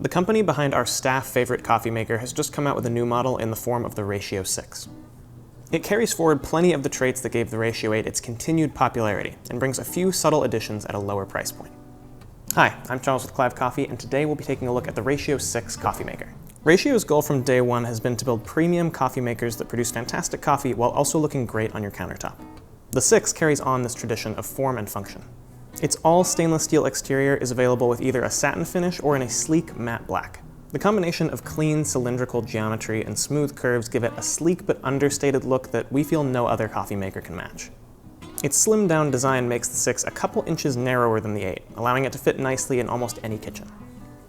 The company behind our staff favorite coffee maker has just come out with a new model in the form of the Ratio 6. It carries forward plenty of the traits that gave the Ratio 8 its continued popularity and brings a few subtle additions at a lower price point. Hi, I'm Charles with Clive Coffee, and today we'll be taking a look at the Ratio 6 coffee maker. Ratio's goal from day one has been to build premium coffee makers that produce fantastic coffee while also looking great on your countertop. The 6 carries on this tradition of form and function. Its all stainless steel exterior is available with either a satin finish or in a sleek matte black. The combination of clean cylindrical geometry and smooth curves give it a sleek but understated look that we feel no other coffee maker can match. Its slimmed down design makes the 6 a couple inches narrower than the 8, allowing it to fit nicely in almost any kitchen.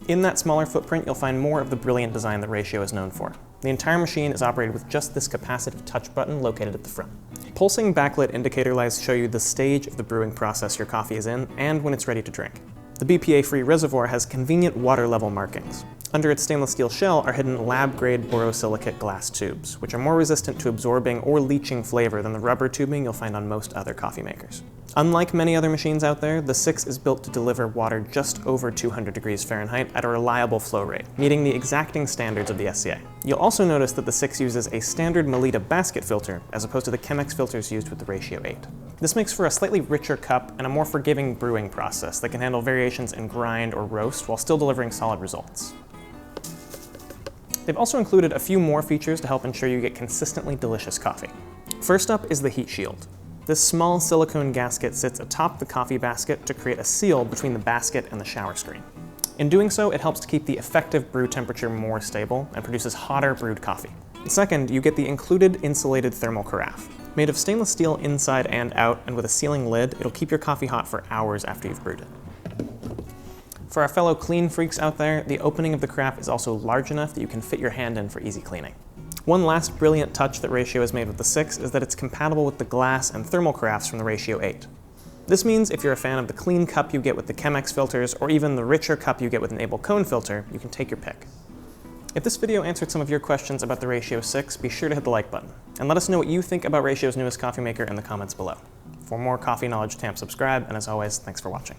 In that smaller footprint, you'll find more of the brilliant design that Ratio is known for. The entire machine is operated with just this capacitive touch button located at the front. Pulsing backlit indicator lights show you the stage of the brewing process your coffee is in and when it's ready to drink. The BPA-free reservoir has convenient water level markings. Under its stainless steel shell are hidden lab-grade borosilicate glass tubes, which are more resistant to absorbing or leaching flavor than the rubber tubing you'll find on most other coffee makers. Unlike many other machines out there, the 6 is built to deliver water just over 200 degrees Fahrenheit at a reliable flow rate, meeting the exacting standards of the SCA. You'll also notice that the 6 uses a standard Melita basket filter as opposed to the Chemex filters used with the Ratio 8. This makes for a slightly richer cup and a more forgiving brewing process that can handle variations in grind or roast while still delivering solid results. They've also included a few more features to help ensure you get consistently delicious coffee. First up is the heat shield. This small silicone gasket sits atop the coffee basket to create a seal between the basket and the shower screen. In doing so, it helps to keep the effective brew temperature more stable and produces hotter brewed coffee. Second, you get the included insulated thermal carafe. Made of stainless steel inside and out and with a sealing lid, it'll keep your coffee hot for hours after you've brewed it. For our fellow clean freaks out there, the opening of the carafe is also large enough that you can fit your hand in for easy cleaning. One last brilliant touch that Ratio has made with the 6 is that it's compatible with the glass and thermal carafes from the Ratio 8. This means if you're a fan of the clean cup you get with the Chemex filters or even the richer cup you get with an Abel cone filter, you can take your pick. If this video answered some of your questions about the Ratio 6, be sure to hit the like button, and let us know what you think about Ratio's newest coffee maker in the comments below. For more coffee knowledge, subscribe, and as always, thanks for watching.